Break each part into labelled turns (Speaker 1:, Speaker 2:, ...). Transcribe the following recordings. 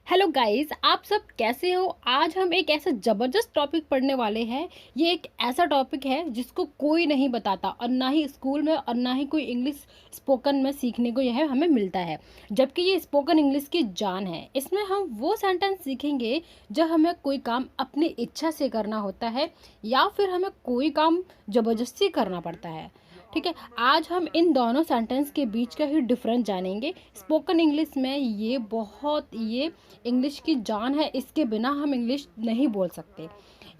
Speaker 1: Hello guys, आप सब कैसे हो। आज हम एक ऐसा ज़बरदस्त टॉपिक पढ़ने वाले हैं। ये एक ऐसा टॉपिक है जिसको कोई नहीं बताता और ना ही स्कूल में और ना ही कोई इंग्लिश स्पोकन में सीखने को यह हमें मिलता है, जबकि ये स्पोकन इंग्लिश की जान है। इसमें हम वो सेंटेंस सीखेंगे जब हमें कोई काम अपनी इच्छा से करना होता है या फिर हमें कोई काम ज़बरदस्ती करना पड़ता है। ठीक है, आज हम इन दोनों सेंटेंस के बीच का ही डिफरेंस जानेंगे। स्पोकन इंग्लिश में ये इंग्लिश की जान है, इसके बिना हम इंग्लिश नहीं बोल सकते।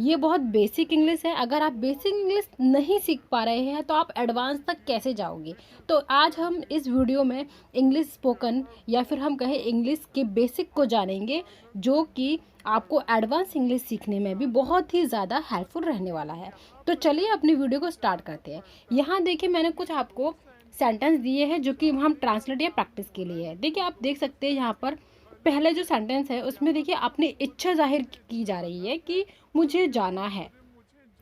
Speaker 1: ये बहुत बेसिक इंग्लिश है। अगर आप बेसिक इंग्लिश नहीं सीख पा रहे हैं तो आप एडवांस तक कैसे जाओगे। तो आज हम इस वीडियो में इंग्लिश स्पोकन या फिर हम कहें इंग्लिश के बेसिक को जानेंगे, जो कि आपको एडवांस इंग्लिश सीखने में भी बहुत ही ज़्यादा हेल्पफुल रहने वाला है। तो चलिए अपनी वीडियो को स्टार्ट करते हैं। यहाँ देखिए, मैंने कुछ आपको सेंटेंस दिए हैं जो कि हम ट्रांसलेट या प्रैक्टिस के लिए है। देखिए, आप देख सकते हैं यहाँ पर पहले जो सेंटेंस है उसमें देखिए अपनी इच्छा जाहिर की जा रही है कि मुझे जाना है।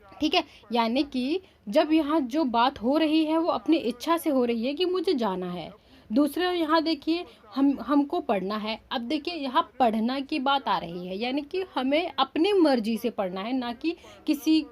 Speaker 1: ठीक है, यानी कि जब यहाँ जो बात हो रही है वो अपनी इच्छा से हो रही है कि मुझे जाना है। दूसरा यहाँ देखिए, हमको पढ़ना है। अब देखिए यहाँ पढ़ना की बात आ रही है, यानी कि हमें अपनी मर्जी से पढ़ना है, ना कि किसी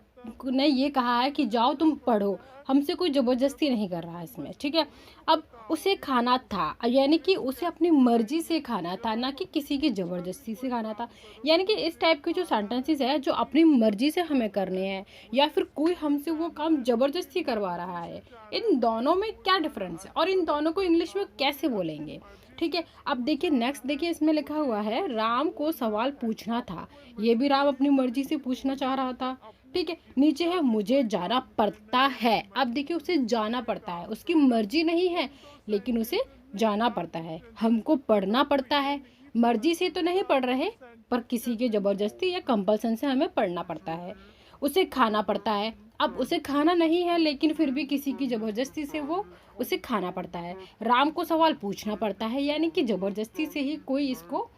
Speaker 1: ने ये कहा है कि जाओ तुम पढ़ो। हमसे कोई ज़बरदस्ती नहीं कर रहा है इसमें। ठीक है, अब उसे खाना था, यानी कि उसे अपनी मर्जी से खाना था, ना कि किसी की ज़बरदस्ती से खाना था। यानी कि इस टाइप के जो सेंटेंसेस है जो अपनी मर्जी से हमें करने हैं या फिर कोई हमसे वो काम ज़बरदस्ती करवा रहा है, इन दोनों में क्या डिफरेंस है और इन दोनों को इंग्लिश में कैसे बोलेंगे। ठीक है, अब देखिए नेक्स्ट, देखिए इसमें लिखा हुआ है राम को सवाल पूछना था। ये भी राम अपनी मर्जी से पूछना चाह रहा था। ठीक है, नीचे है मुझे जाना पड़ता है। अब देखिए उसे जाना पड़ता है, उसकी मर्जी नहीं है लेकिन उसे जाना पड़ता है। हमको पढ़ना पड़ता है, मर्जी से तो नहीं पढ़ रहे पर किसी के ज़बरदस्ती या कंपल्सन से हमें पढ़ना पड़ता है। उसे खाना पड़ता है, अब उसे खाना नहीं है लेकिन फिर भी किसी की ज़बरदस्ती से वो उसे खाना पड़ता है। राम को सवाल पूछना पड़ता है, यानी कि ज़बरदस्ती से ही कोई इसको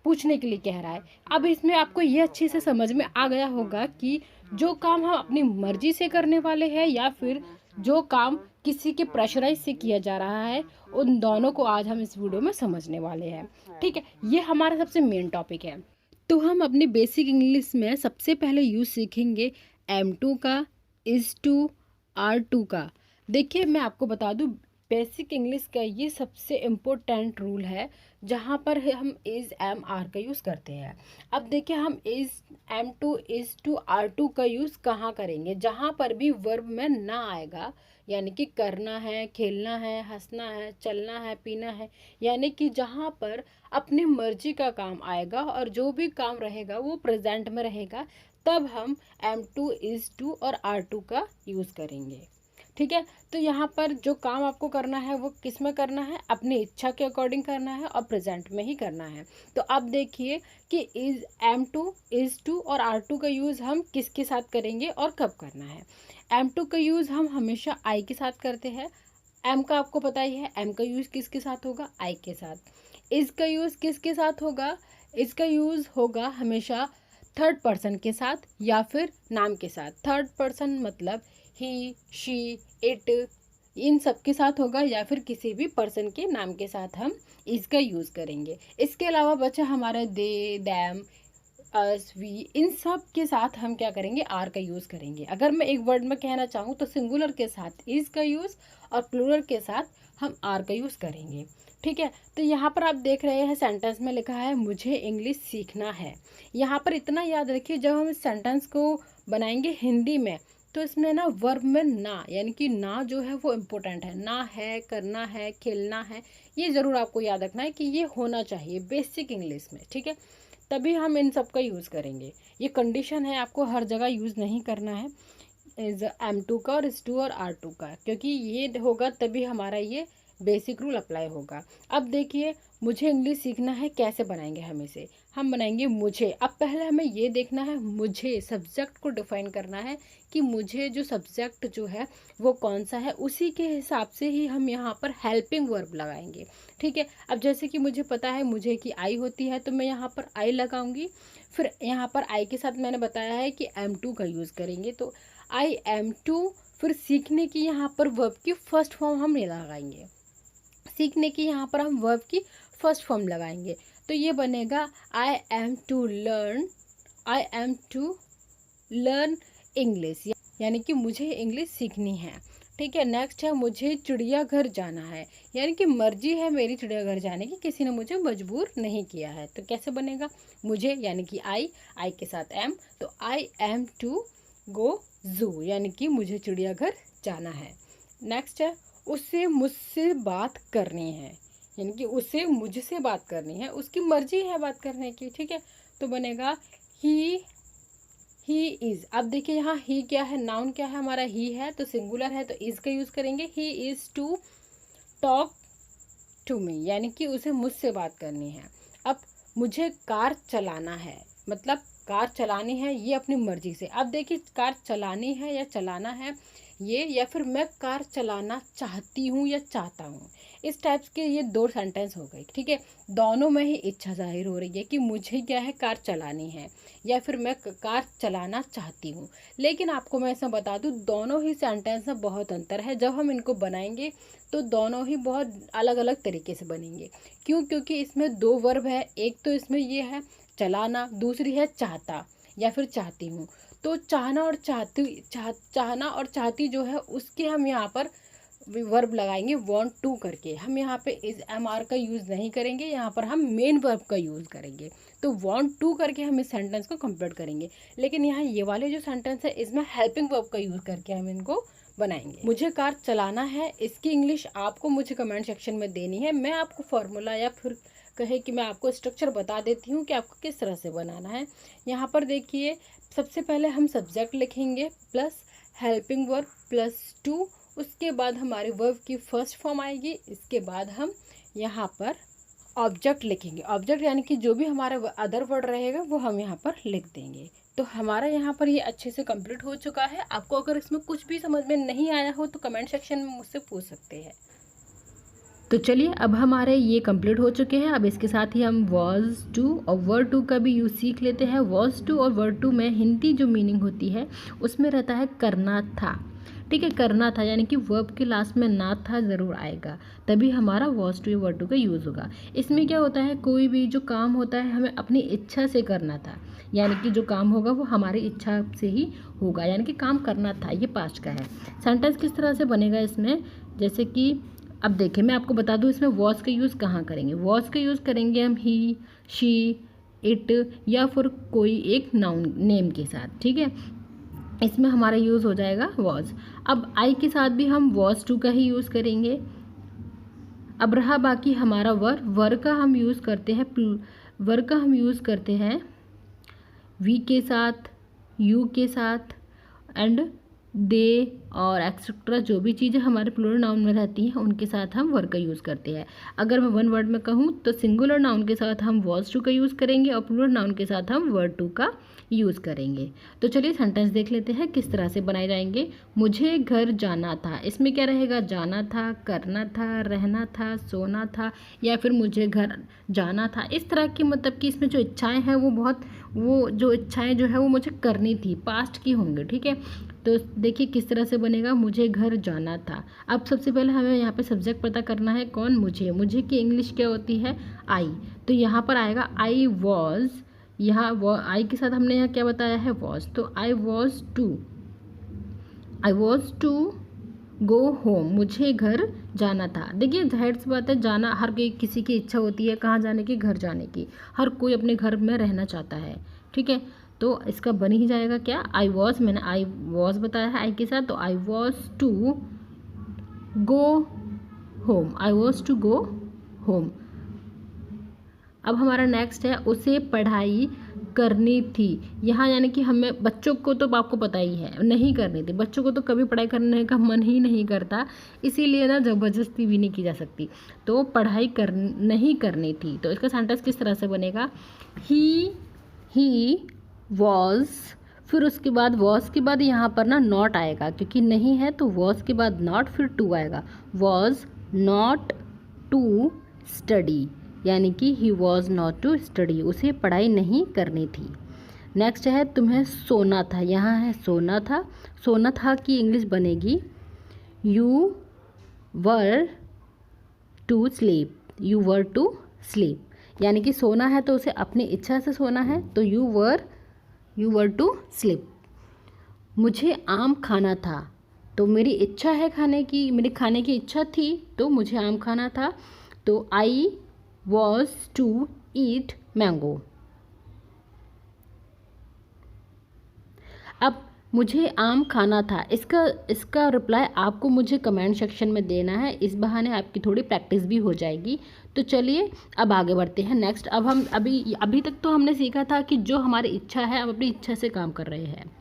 Speaker 1: पूछने के लिए कह रहा है। अब इसमें आपको ये अच्छे से समझ में आ गया होगा कि जो काम हम अपनी मर्जी से करने वाले हैं या फिर जो काम किसी के प्रेशराइज से किया जा रहा है, उन दोनों को आज हम इस वीडियो में समझने वाले हैं। ठीक है, ये हमारा सबसे मेन टॉपिक है। तो हम अपनी बेसिक इंग्लिश में सबसे पहले यूज़ सीखेंगे M2 का, इज़ टू, आर टू का। देखिए मैं आपको बता दूं, बेसिक इंग्लिश का ये सबसे इम्पोर्टेंट रूल है जहाँ पर हम इज़ एम आर का यूज़ करते हैं। अब देखिए हम is M2 is to are to का यूज़ कहाँ करेंगे, जहाँ पर भी वर्ब में ना आएगा, यानी कि करना है, खेलना है, हंसना है, चलना है, पीना है, यानी कि जहाँ पर अपनी मर्जी का काम आएगा और जो भी काम रहेगा वो प्रेजेंट में रहेगा, तब हम M2 इज़ टू और आर टू का यूज़ करेंगे। ठीक है, तो यहाँ पर जो काम आपको करना है वो किस में करना है, अपनी इच्छा के अकॉर्डिंग करना है और प्रेजेंट में ही करना है। तो अब देखिए कि इज़ M2 इज़ टू और आर टू का यूज़ हम किसके साथ करेंगे और कब करना है। M2 का यूज़ हम हमेशा आई के साथ करते हैं। M का आपको पता ही है, M का यूज़ किसके साथ होगा, आई के साथ। इज़ का यूज़ किसके साथ होगा, इसका यूज़ होगा हमेशा थर्ड पर्सन के साथ या फिर नाम के साथ। थर्ड पर्सन मतलब ही, शी, इट, इन सब के साथ होगा या फिर किसी भी पर्सन के नाम के साथ हम इसका यूज़ करेंगे। इसके अलावा बचा हमारा दे, दैम, अस, वी, इन सब के साथ हम क्या करेंगे, आर का यूज़ करेंगे। अगर मैं एक वर्ड में कहना चाहूँ तो सिंगुलर के साथ इज़ का यूज़ और प्लूरल के साथ हम आर का यूज़ करेंगे। ठीक है, तो यहाँ पर आप देख रहे हैं सेंटेंस में लिखा है मुझे इंग्लिश सीखना है। यहाँ पर इतना याद रखिए, जब हम इस सेंटेंस को बनाएंगे हिंदी में तो इसमें ना वर्ब में ना, यानी कि ना जो है वो इम्पोर्टेंट है। ना है, करना है, खेलना है, ये ज़रूर आपको याद रखना है कि ये होना चाहिए बेसिक इंग्लिश में। ठीक है, तभी हम इन सब का यूज़ करेंगे। ये कंडीशन है, आपको हर जगह यूज़ नहीं करना है इज़ M2 का और इज़ टू और आर टू का, क्योंकि ये होगा तभी हमारा ये बेसिक रूल अप्लाई होगा। अब देखिए मुझे इंग्लिश सीखना है, कैसे बनाएंगे हम इसे, हम बनाएंगे मुझे। अब पहले हमें ये देखना है, मुझे सब्जेक्ट को डिफाइन करना है कि मुझे जो सब्जेक्ट जो है वो कौन सा है, उसी के हिसाब से ही हम यहाँ पर हेल्पिंग वर्ब लगाएंगे। ठीक है, अब जैसे कि मुझे पता है मुझे की आई होती है तो मैं यहाँ पर आई लगाऊंगी। फिर यहाँ पर आई के साथ मैंने बताया है कि M2 का यूज़ करेंगे, तो I am2। फिर सीखने की यहाँ पर वर्ब की फर्स्ट फॉर्म हम नहीं लगाएंगे, सीखने की यहाँ पर हम वर्ब की फर्स्ट फॉर्म लगाएंगे। तो ये बनेगा I am to learn English, यानी कि मुझे इंग्लिश सीखनी है। ठीक है, नेक्स्ट है मुझे चिड़ियाघर जाना है, यानी कि मर्जी है मेरी चिड़ियाघर जाने की, किसी ने मुझे मजबूर नहीं किया है। तो कैसे बनेगा, मुझे यानी कि आई के साथ एम, तो आई एम टू गो जू, यानी कि मुझे चिड़ियाघर जाना है। नेक्स्ट है उसे मुझसे बात करनी है, यानी कि उसे मुझसे बात करनी है, उसकी मर्जी है बात करने की। ठीक है, तो बनेगा ही इज़। अब देखिए यहाँ ही क्या है, नाउन क्या है हमारा, ही है तो सिंगुलर है तो इज़ का यूज़ करेंगे। He is to talk to me, यानी कि उसे मुझसे बात करनी है। अब मुझे कार चलाना है, मतलब कार चलानी है ये अपनी मर्जी से। अब देखिए कार चलानी है या चलाना है ये, या फिर मैं कार चलाना चाहती हूँ या चाहता हूँ, इस टाइप के ये दो सेंटेंस हो गए। ठीक है, दोनों में ही इच्छा जाहिर हो रही है कि मुझे क्या है, कार चलानी है, या फिर मैं कार चलाना चाहती हूँ। लेकिन आपको मैं ऐसा बता दूँ, दोनों ही सेंटेंस में बहुत अंतर है। जब हम इनको बनाएंगे तो दोनों ही बहुत अलग अलग तरीके से बनेंगे। क्यों, क्योंकि इसमें दो वर्ब है, एक तो इसमें ये है चलाना, दूसरी है चाहता या फिर चाहती हूँ। तो चाहना और चाहती जो है उसके हम यहाँ पर वर्ब लगाएंगे want टू करके। हम यहाँ पे इज एम आर का यूज़ नहीं करेंगे, यहाँ पर हम मेन वर्ब का यूज़ करेंगे। तो want टू करके हम इस सेंटेंस को कंप्लीट करेंगे। लेकिन यहाँ ये वाले जो सेंटेंस है इसमें हेल्पिंग वर्ब का यूज़ करके हम इनको बनाएंगे। मुझे कार चलाना है, इसकी इंग्लिश आपको मुझे कमेंट सेक्शन में देनी है। मैं आपको फॉर्मूला या फिर कहे कि मैं आपको स्ट्रक्चर बता देती हूँ कि आपको किस तरह से बनाना है। यहाँ पर देखिए सबसे पहले हम सब्जेक्ट लिखेंगे plus helping verb plus two, उसके बाद हमारे वर्ब की फर्स्ट फॉर्म आएगी। इसके बाद हम यहाँ पर ऑब्जेक्ट लिखेंगे, ऑब्जेक्ट यानी कि जो भी हमारा अदर वर्ड रहेगा वो हम यहाँ पर लिख देंगे। तो हमारा यहाँ पर ये अच्छे से कंप्लीट हो चुका है। आपको अगर इसमें कुछ भी समझ में नहीं आया हो तो कमेंट सेक्शन में मुझसे पूछ सकते हैं। तो चलिए अब हमारे ये कंप्लीट हो चुके हैं। अब इसके साथ ही हम वॉज टू और वर्ड टू का भी यूज़ सीख लेते हैं। वॉज टू और वर्ड टू में हिंदी जो मीनिंग होती है उसमें रहता है करना था। ठीक है, करना था यानी कि वर्ब के लास्ट में ना था ज़रूर आएगा, तभी हमारा वॉज टू या वर्ड टू का यूज़ होगा। इसमें क्या होता है, कोई भी जो काम होता है हमें अपनी इच्छा से करना था, यानी कि जो काम होगा वो हमारी इच्छा से ही होगा, यानी कि काम करना था, ये पास्ट का है। सेंटेंस किस तरह से बनेगा इसमें, जैसे कि अब देखिए मैं आपको बता दूं इसमें वॉज का यूज़ कहाँ करेंगे। वॉज का यूज़ करेंगे हम ही, शी, इट या फिर कोई एक नाउन नेम के साथ। ठीक है, इसमें हमारा यूज़ हो जाएगा वॉज। अब आई के साथ भी हम वॉज टू का ही यूज़ करेंगे। अब रहा बाकी हमारा वर का हम यूज़ करते हैं वी के साथ, यू के साथ एंड दे और एक्सेट्रा जो भी चीज़ें हमारे प्लूरल नाउन में रहती हैं उनके साथ हम वर्ड का यूज़ करते हैं। अगर मैं वन वर्ड में कहूँ तो सिंगुलर नाउन के साथ हम वॉज टू का यूज़ करेंगे और प्लूरल नाउन के साथ हम वर्ड टू का यूज़ करेंगे। तो चलिए सेंटेंस देख लेते हैं किस तरह से बनाए जाएंगे। मुझे घर जाना था, इसमें क्या रहेगा, जाना था, करना था, रहना था, सोना था या फिर मुझे घर जाना था। इस तरह की मतलब कि इसमें जो इच्छाएँ हैं वो जो इच्छाएँ जो है वो मुझे करनी थी, पास्ट की होंगी। ठीक है, तो देखिए किस तरह से बनेगा, मुझे घर जाना था। अब सबसे पहले हमें यहाँ पे सब्जेक्ट पता करना है, कौन, मुझे की इंग्लिश क्या होती है, आई। तो यहाँ पर आएगा आई वॉज, यहाँ आई के साथ हमने यहाँ क्या बताया है, वॉज। तो I was to go home, मुझे घर जाना था। देखिए जाहिर सी बात है, जाना हर किसी की इच्छा होती है, कहाँ जाने की, घर जाने की। हर कोई अपने घर में रहना चाहता है। ठीक है, तो इसका बन ही जाएगा क्या, आई वॉज, मैंने आई वॉज बताया है आई के साथ, तो I was to go home. अब हमारा नेक्स्ट है उसे पढ़ाई करनी थी। यहाँ यानी कि हमें बच्चों को तो आपको पता ही है नहीं करनी थी, बच्चों को तो कभी पढ़ाई करने का मन ही नहीं करता, इसीलिए ना ज़बरदस्ती भी नहीं की जा सकती। तो पढ़ाई नहीं करनी थी, तो इसका सेंटेंस किस तरह से बनेगा, ही वॉज, फिर उसके बाद वॉज के बाद यहाँ पर ना नॉट आएगा, क्योंकि नहीं है तो वॉज के बाद नॉट, फिर टू आएगा। वॉज नॉट टू स्टडी, यानी कि he was not to study, उसे पढ़ाई नहीं करनी थी। नेक्स्ट है तुम्हें सोना था, यहाँ है सोना था की इंग्लिश बनेगी यू वर टू स्लीप, यानी कि सोना है तो उसे अपनी इच्छा से सोना है, तो यू वर टू स्लीप। मुझे आम खाना था, तो मेरी इच्छा है खाने की, मेरी खाने की इच्छा थी तो मुझे आम खाना था, तो I was to eat mango. अब मुझे आम खाना था, इसका रिप्लाई आपको मुझे कमेंट सेक्शन में देना है, इस बहाने आपकी थोड़ी प्रैक्टिस भी हो जाएगी। तो चलिए अब आगे बढ़ते हैं नेक्स्ट। अब हम अभी तक तो हमने सीखा था कि जो हमारी इच्छा है, हम अपनी इच्छा से काम कर रहे हैं,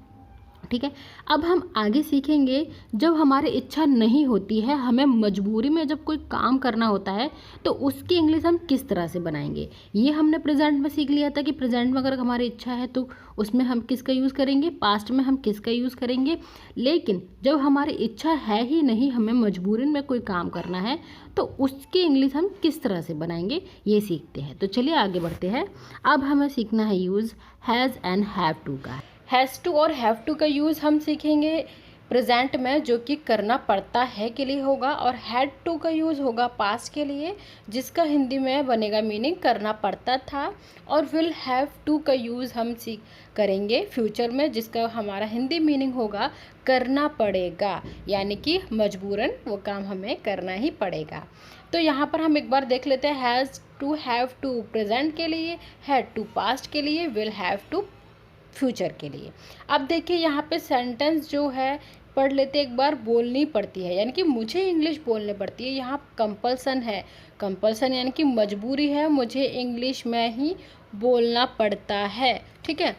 Speaker 1: ठीक है। अब हम आगे सीखेंगे जब हमारी इच्छा नहीं होती है, हमें मजबूरी में जब कोई काम करना होता है, तो उसकी इंग्लिश हम किस तरह से बनाएंगे। ये हमने प्रेजेंट में सीख लिया था कि प्रेजेंट में अगर हमारी इच्छा है तो उसमें हम किसका यूज़ करेंगे, पास्ट में हम किसका यूज़ करेंगे। लेकिन जब हमारी इच्छा है ही नहीं, हमें मजबूरी में कोई काम करना है, तो उसकी इंग्लिश हम किस तरह से बनाएंगे ये सीखते हैं। तो चलिए आगे बढ़ते हैं। अब हमें सीखना है use has and have to का। हैज़ टू और हैव टू का यूज़ हम सीखेंगे प्रेजेंट में, जो कि करना पड़ता है के लिए होगा, और हैड टू का यूज़ होगा पास्ट के लिए, जिसका हिंदी में बनेगा मीनिंग करना पड़ता था। और विल हैव टू का यूज़ हम करेंगे फ्यूचर में, जिसका हमारा हिंदी मीनिंग होगा करना पड़ेगा, यानी कि मजबूरन वो काम हमें करना ही पड़ेगा। तो यहाँ पर हम एक बार देख लेते हैं। Has to have to present के लिए, हैड टू पास्ट के लिए, विल हैव टू फ्यूचर के लिए। अब देखिए यहाँ पे सेंटेंस जो है पढ़ लेते एक बार, बोलनी पड़ती है, यानी कि मुझे इंग्लिश बोलनी पड़ती है। यहाँ कंपल्सन है, कंपल्सन यानी कि मजबूरी है, मुझे इंग्लिश में ही बोलना पड़ता है, ठीक है।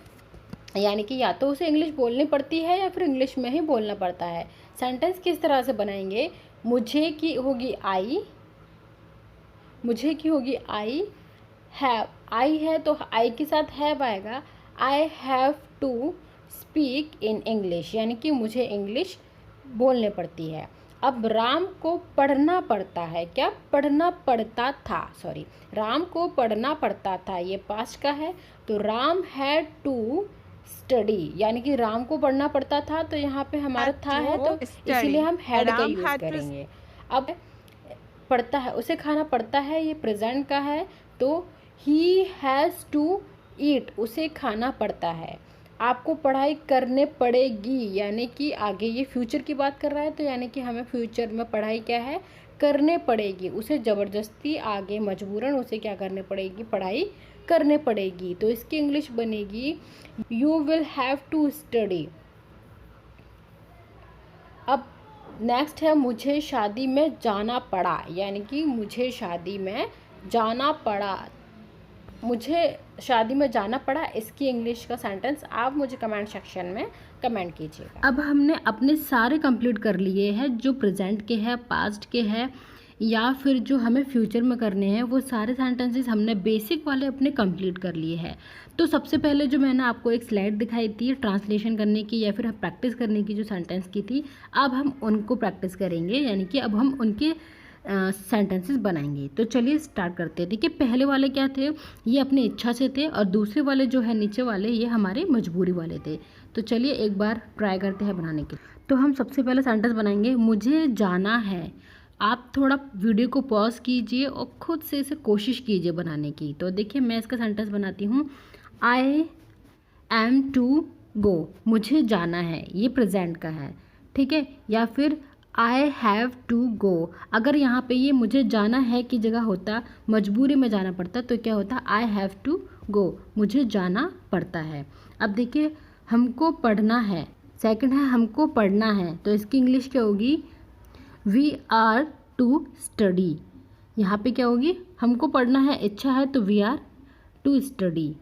Speaker 1: यानी कि या तो उसे इंग्लिश बोलनी पड़ती है या फिर इंग्लिश में ही बोलना पड़ता है। सेंटेंस किस तरह से बनाएंगे, मुझे की होगी आई, मुझे की होगी आई, हैव आई है तो आई के साथ हैव आएगा, I have to speak in English, यानी कि मुझे इंग्लिश बोलने पड़ती है। अब राम को पढ़ना पड़ता है, क्या पढ़ना पड़ता था, सॉरी राम को पढ़ना पड़ता था, ये पास्ट का है, तो राम हैड टू स्टडी, यानी कि राम को पढ़ना पड़ता था, तो यहाँ पे हमारा था है तो इसीलिए हम हैड का यूज़ करेंगे। अब पढ़ता है, उसे खाना पड़ता है, ये प्रेजेंट का है, तो ही हैज़ टू ईट, उसे खाना पड़ता है। आपको पढ़ाई करने पड़ेगी, यानी कि आगे ये फ्यूचर की बात कर रहा है, तो यानी कि हमें फ्यूचर में पढ़ाई क्या है, करने पड़ेगी, उसे ज़बरदस्ती आगे मजबूरन उसे क्या करने पड़ेगी, पढ़ाई करने पड़ेगी। तो इसकी इंग्लिश बनेगी you will have to study. अब नेक्स्ट है मुझे शादी में जाना पड़ा, यानी कि मुझे शादी में जाना पड़ा, मुझे शादी में जाना पड़ा, इसकी इंग्लिश का सेंटेंस आप मुझे कमेंट सेक्शन में कमेंट कीजिएगा। अब हमने अपने सारे कंप्लीट कर लिए हैं, जो प्रेजेंट के हैं, पास्ट के हैं, या फिर जो हमें फ्यूचर में करने हैं, वो सारे सेंटेंसेस हमने बेसिक वाले अपने कंप्लीट कर लिए हैं। तो सबसे पहले जो मैंने आपको एक स्लाइड दिखाई थी ट्रांसलेशन करने की या फिर प्रैक्टिस करने की, जो सेंटेंस की थी, अब हम उनको प्रैक्टिस करेंगे, यानी कि अब हम उनके सेंटेंसेस बनाएंगे। तो चलिए स्टार्ट करते हैं। देखिए पहले वाले क्या थे, ये अपनी इच्छा से थे, और दूसरे वाले जो है नीचे वाले, ये हमारे मजबूरी वाले थे। तो चलिए एक बार ट्राई करते हैं बनाने के। तो हम सबसे पहले सेंटेंस बनाएंगे मुझे जाना है। आप थोड़ा वीडियो को पॉज कीजिए और खुद से इसे कोशिश कीजिए बनाने की। तो देखिए मैं इसका सेंटेंस बनाती हूँ, आई एम टू गो, मुझे जाना है, ये प्रेजेंट का है, ठीक है। या फिर आई हैव टू गो, अगर यहाँ पे ये मुझे जाना है की जगह होता, मजबूरी में जाना पड़ता, तो क्या होता, आई हैव टू गो, मुझे जाना पड़ता है। अब देखिए हमको पढ़ना है, सेकंड है हमको पढ़ना है, तो इसकी इंग्लिश क्या होगी, वी आर टू स्टडी। यहाँ पे क्या होगी, हमको पढ़ना है, इच्छा है, तो वी आर टू स्टडी।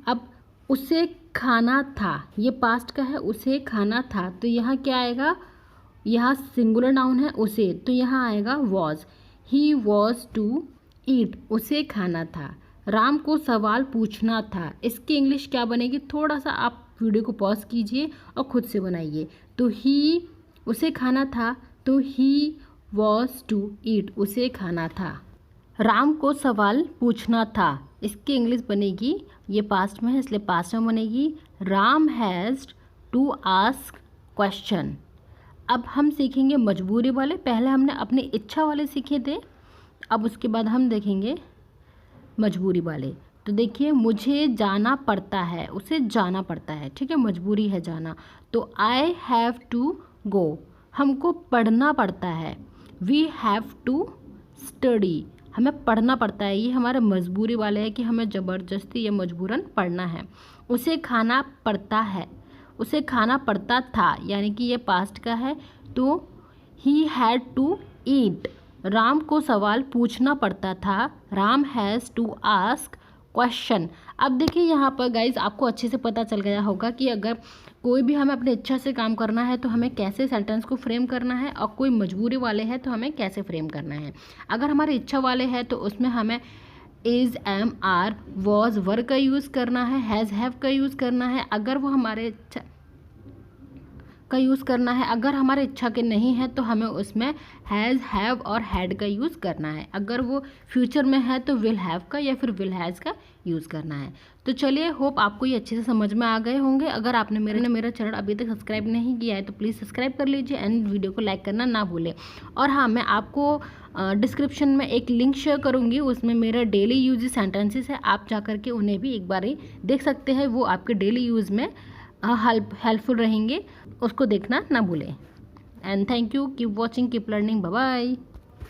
Speaker 1: अब उसे खाना था, ये पास्ट का है, उसे खाना था, तो यहाँ क्या आएगा, यहाँ सिंगुलर नाउन है उसे, तो यहाँ आएगा was, he was to eat, उसे खाना था। राम को सवाल पूछना था, इसकी इंग्लिश क्या बनेगी, थोड़ा सा आप वीडियो को पॉज कीजिए और खुद से बनाइए। तो ही, उसे खाना था, तो ही वॉज टू ईट, उसे खाना था। राम को सवाल पूछना था, इसकी इंग्लिश बनेगी, ये पास्ट में है इसलिए पास्ट में बनेगी, Ram has to ask question. अब हम सीखेंगे मजबूरी वाले, पहले हमने अपनी इच्छा वाले सीखे थे, अब उसके बाद हम देखेंगे मजबूरी वाले। तो देखिए मुझे जाना पड़ता है, उसे जाना पड़ता है, ठीक है, मजबूरी है जाना। तो आई हैव टू गो, हमको पढ़ना पड़ता है। वी हैव टू स्टडी, हमें पढ़ना पड़ता है। ये हमारे मजबूरी वाले है कि हमें ज़बरदस्ती या मजबूरन पढ़ना है। उसे खाना पड़ता है, उसे खाना पड़ता था, यानी कि ये पास्ट का है। तो he had to eat, Ram को सवाल पूछना पड़ता था। Ram has to ask question. अब देखिए यहाँ पर गाइज आपको अच्छे से पता चल गया होगा कि अगर कोई भी हमें अपनी इच्छा से काम करना है तो हमें कैसे सेंटेंस को फ्रेम करना है, और कोई मजबूरी वाले हैं तो हमें कैसे फ्रेम करना है। अगर हमारी इच्छा वाले हैं तो उसमें हमें इज़, एम, आर, वॉज, वर का यूज़ करना है, हैज़, हैव का यूज़ करना है। अगर वो हमारे इच्छा का यूज़ करना है, अगर हमारे इच्छा के नहीं है तो हमें उसमें हैज़, हैव और हैड का यूज़ करना है। अगर वो फ्यूचर में है तो विल हैव का या फिर विल हैज़ का यूज़ करना है। तो चलिए, होप आपको ये अच्छे से समझ में आ गए होंगे। अगर आपने मेरा चैनल अभी तक सब्सक्राइब नहीं किया है तो प्लीज़ सब्सक्राइब कर लीजिए एंड वीडियो को लाइक करना ना भूलें। और हाँ, मैं आपको डिस्क्रिप्शन में एक लिंक शेयर करूँगी, उसमें मेरा डेली यूज सेंटेंसेस है, आप जा करके उन्हें भी एक बार देख सकते हैं। वो आपके डेली यूज़ में हेल्पफुल रहेंगे, उसको देखना ना भूलें। And thank you, keep watching, keep learning, bye bye.